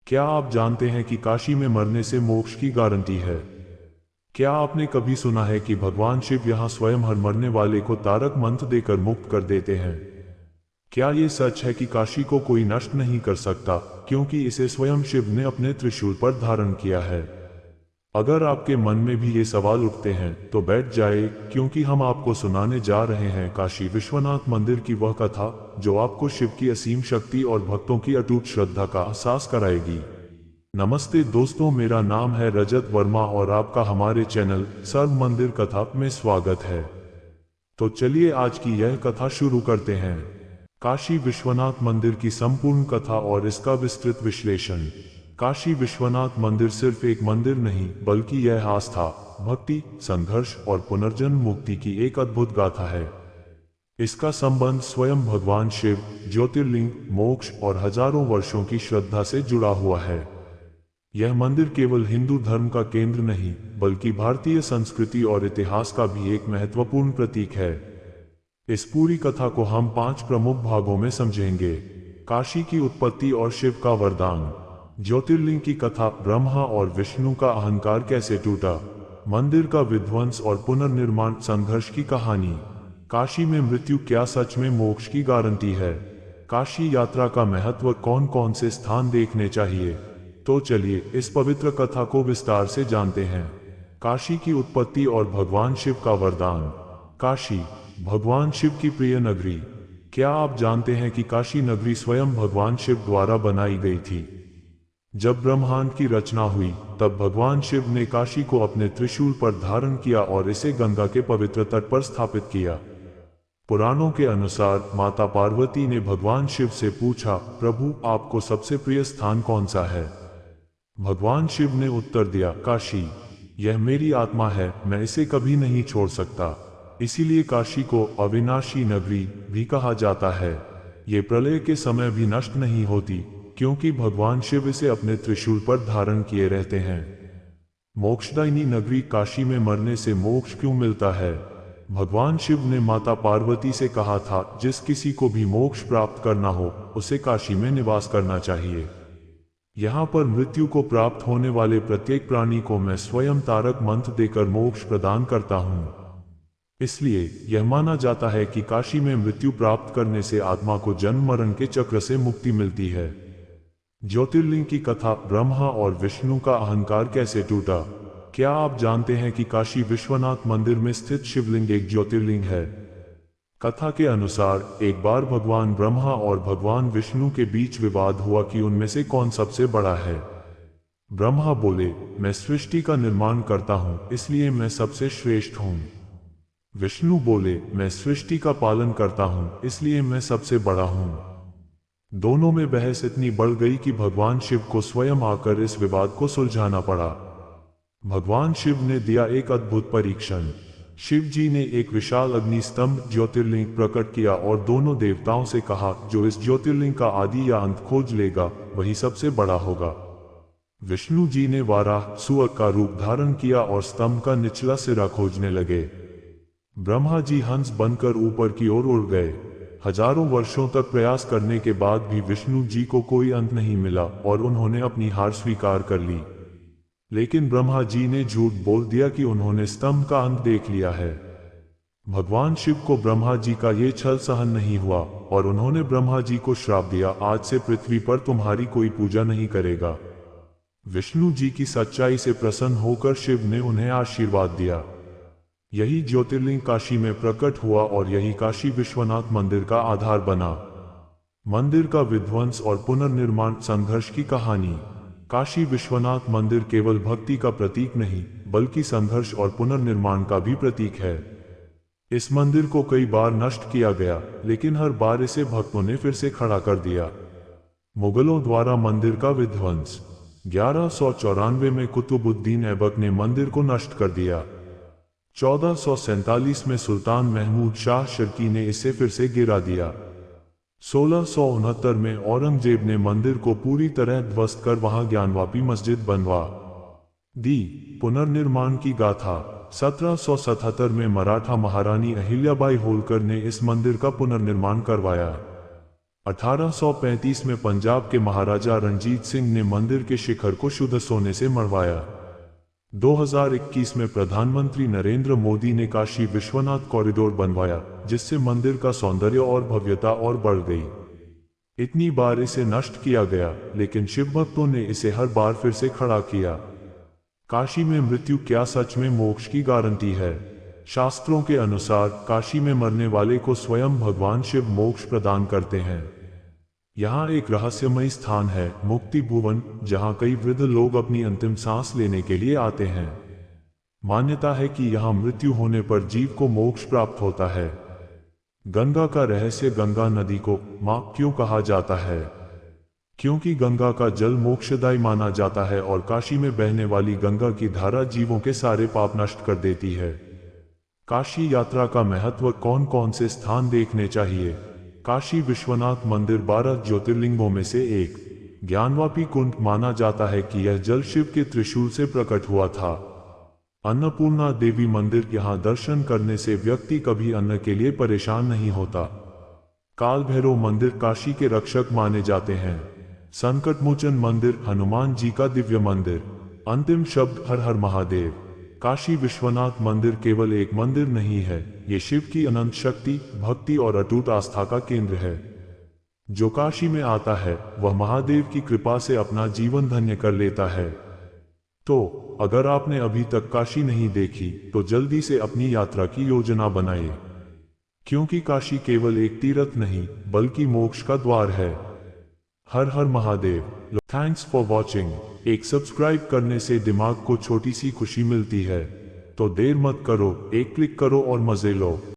क्या आप जानते हैं कि काशी में मरने से मोक्ष की गारंटी है? क्या आपने कभी सुना है कि भगवान शिव यहाँ स्वयं हर मरने वाले को तारक मंत्र देकर मुक्त कर देते हैं? क्या ये सच है कि काशी को कोई नष्ट नहीं कर सकता, क्योंकि इसे स्वयं शिव ने अपने त्रिशूल पर धारण किया है? अगर आपके मन में भी ये सवाल उठते हैं तो बैठ जाए, क्योंकि हम आपको सुनाने जा रहे हैं काशी विश्वनाथ मंदिर की वह कथा जो आपको शिव की असीम शक्ति और भक्तों की अटूट श्रद्धा का एहसास कराएगी। नमस्ते दोस्तों, मेरा नाम है रजत वर्मा और आपका हमारे चैनल सर्व मंदिर कथा में स्वागत है। तो चलिए आज की यह कथा शुरू करते हैं। काशी विश्वनाथ मंदिर की संपूर्ण कथा और इसका विस्तृत विश्लेषण। काशी विश्वनाथ मंदिर सिर्फ एक मंदिर नहीं, बल्कि यह आस्था, भक्ति, संघर्ष और पुनर्जन्म मुक्ति की एक अद्भुत गाथा है। इसका संबंध स्वयं भगवान शिव, ज्योतिर्लिंग, मोक्ष और हजारों वर्षों की श्रद्धा से जुड़ा हुआ है। यह मंदिर केवल हिंदू धर्म का केंद्र नहीं, बल्कि भारतीय संस्कृति और इतिहास का भी एक महत्वपूर्ण प्रतीक है। इस पूरी कथा को हम 5 प्रमुख भागों में समझेंगे। काशी की उत्पत्ति और शिव का वरदान। ज्योतिर्लिंग की कथा, ब्रह्मा और विष्णु का अहंकार कैसे टूटा। मंदिर का विध्वंस और पुनर्निर्माण संघर्ष की कहानी। काशी में मृत्यु क्या सच में मोक्ष की गारंटी है। काशी यात्रा का महत्व, कौन कौन से स्थान देखने चाहिए। तो चलिए इस पवित्र कथा को विस्तार से जानते हैं। काशी की उत्पत्ति और भगवान शिव का वरदान। काशी, भगवान शिव की प्रिय नगरी। क्या आप जानते हैं कि काशी नगरी स्वयं भगवान शिव द्वारा बनाई गई थी? जब ब्रह्मांड की रचना हुई, तब भगवान शिव ने काशी को अपने त्रिशूल पर धारण किया और इसे गंगा के पवित्र तट पर स्थापित किया। पुराणों के अनुसार माता पार्वती ने भगवान शिव से पूछा, प्रभु आपको सबसे प्रिय स्थान कौन सा है? भगवान शिव ने उत्तर दिया, काशी। यह मेरी आत्मा है, मैं इसे कभी नहीं छोड़ सकता। इसीलिए काशी को अविनाशी नगरी भी कहा जाता है। ये प्रलय के समय भी नष्ट नहीं होती, क्योंकि भगवान शिव इसे अपने त्रिशूल पर धारण किए रहते हैं। मोक्षदायिनी नगरी। काशी में मरने से मोक्ष क्यों मिलता है? भगवान शिव ने माता पार्वती से कहा था, जिस किसी को भी मोक्ष प्राप्त करना हो, उसे काशी में निवास करना चाहिए। यहाँ पर मृत्यु को प्राप्त होने वाले प्रत्येक प्राणी को मैं स्वयं तारक मंत्र देकर मोक्ष प्रदान करता हूँ। इसलिए यह माना जाता है कि काशी में मृत्यु प्राप्त करने से आत्मा को जन्म मरण के चक्र से मुक्ति मिलती है। ज्योतिर्लिंग की कथा, ब्रह्मा और विष्णु का अहंकार कैसे टूटा। क्या आप जानते हैं कि काशी विश्वनाथ मंदिर में स्थित शिवलिंग एक ज्योतिर्लिंग है? कथा के अनुसार एक बार भगवान ब्रह्मा और भगवान विष्णु के बीच विवाद हुआ कि उनमें से कौन सबसे बड़ा है। ब्रह्मा बोले, मैं सृष्टि का निर्माण करता हूँ, इसलिए मैं सबसे श्रेष्ठ हूँ। विष्णु बोले, मैं सृष्टि का पालन करता हूँ, इसलिए मैं सबसे बड़ा हूँ। दोनों में बहस इतनी बढ़ गई कि भगवान शिव को स्वयं आकर इस विवाद को सुलझाना पड़ा। भगवान शिव ने दिया एक अद्भुत परीक्षण। शिव जी ने एक विशाल अग्नि स्तंभ ज्योतिर्लिंग प्रकट किया और दोनों देवताओं से कहा, जो इस ज्योतिर्लिंग का आदि या अंत खोज लेगा, वही सबसे बड़ा होगा। विष्णु जी ने वाराह सुअर का रूप धारण किया और स्तंभ का निचला सिरा खोजने लगे। ब्रह्मा जी हंस बनकर ऊपर की ओर उड़ गए। हजारों वर्षों तक प्रयास करने के बाद भी विष्णु जी को कोई अंत नहीं मिला और उन्होंने अपनी हार स्वीकार कर ली। लेकिन ब्रह्मा जी ने झूठ बोल दिया कि उन्होंने स्तंभ का अंत देख लिया है। भगवान शिव को ब्रह्मा जी का ये छल सहन नहीं हुआ और उन्होंने ब्रह्मा जी को श्राप दिया, आज से पृथ्वी पर तुम्हारी कोई पूजा नहीं करेगा। विष्णु जी की सच्चाई से प्रसन्न होकर शिव ने उन्हें आशीर्वाद दिया। यही ज्योतिर्लिंग काशी में प्रकट हुआ और यही काशी विश्वनाथ मंदिर का आधार बना। मंदिर का विध्वंस और पुनर्निर्माण संघर्ष की कहानी। काशी विश्वनाथ मंदिर केवल भक्ति का प्रतीक नहीं, बल्कि संघर्ष और पुनर्निर्माण का भी प्रतीक है। इस मंदिर को कई बार नष्ट किया गया, लेकिन हर बार इसे भक्तों ने फिर से खड़ा कर दिया। मुगलों द्वारा मंदिर का विध्वंस। 1194 में कुतुबुद्दीन ऐबक ने मंदिर को नष्ट कर दिया। 1447 में सुल्तान महमूद शाह शर्की ने इसे फिर से गिरा दिया। 1669 में औरंगजेब ने मंदिर को पूरी तरह ध्वस्त कर वहां ज्ञानवापी मस्जिद बनवा दी। पुनर्निर्माण की गाथा। 1777 में मराठा महारानी अहिल्याबाई होलकर ने इस मंदिर का पुनर्निर्माण करवाया। 1835 में पंजाब के महाराजा रणजीत सिंह ने मंदिर के शिखर को शुद्ध सोने से मढ़वाया। 2021 में प्रधानमंत्री नरेंद्र मोदी ने काशी विश्वनाथ कॉरिडोर बनवाया, जिससे मंदिर का सौंदर्य और भव्यता और बढ़ गई। इतनी बार इसे नष्ट किया गया, लेकिन शिव भक्तों ने इसे हर बार फिर से खड़ा किया। काशी में मृत्यु क्या सच में मोक्ष की गारंटी है? शास्त्रों के अनुसार काशी में मरने वाले को स्वयं भगवान शिव मोक्ष प्रदान करते हैं। यहाँ एक रहस्यमय स्थान है, मुक्ति भुवन, जहाँ कई वृद्ध लोग अपनी अंतिम सांस लेने के लिए आते हैं। मान्यता है कि यहाँ मृत्यु होने पर जीव को मोक्ष प्राप्त होता है। गंगा का रहस्य। गंगा नदी को मां क्यों कहा जाता है? क्योंकि गंगा का जल मोक्षदायी माना जाता है और काशी में बहने वाली गंगा की धारा जीवों के सारे पाप नष्ट कर देती है। काशी यात्रा का महत्व। कौन कौन से स्थान देखने चाहिए? काशी विश्वनाथ मंदिर 12 ज्योतिर्लिंगों में से एक। ज्ञानवापी कुंड। माना जाता है कि यह जल शिव के त्रिशूल से प्रकट हुआ था। अन्नपूर्णा देवी मंदिर। यहाँ दर्शन करने से व्यक्ति कभी अन्न के लिए परेशान नहीं होता। काल भैरव मंदिर काशी के रक्षक माने जाते हैं। संकटमोचन मंदिर। हनुमान जी का दिव्य मंदिर। अंतिम शब्द हर हर महादेव। काशी विश्वनाथ मंदिर केवल एक मंदिर नहीं है, ये शिव की अनंत शक्ति, भक्ति और अटूट आस्था का केंद्र है। जो काशी में आता है वह महादेव की कृपा से अपना जीवन धन्य कर लेता है। तो अगर आपने अभी तक काशी नहीं देखी तो जल्दी से अपनी यात्रा की योजना बनाइए, क्योंकि काशी केवल एक तीर्थ नहीं बल्कि मोक्ष का द्वार है। हर हर महादेव। Thanks for watching. एक सब्सक्राइब करने से दिमाग को छोटी सी खुशी मिलती है, तो देर मत करो, एक क्लिक करो और मजे लो।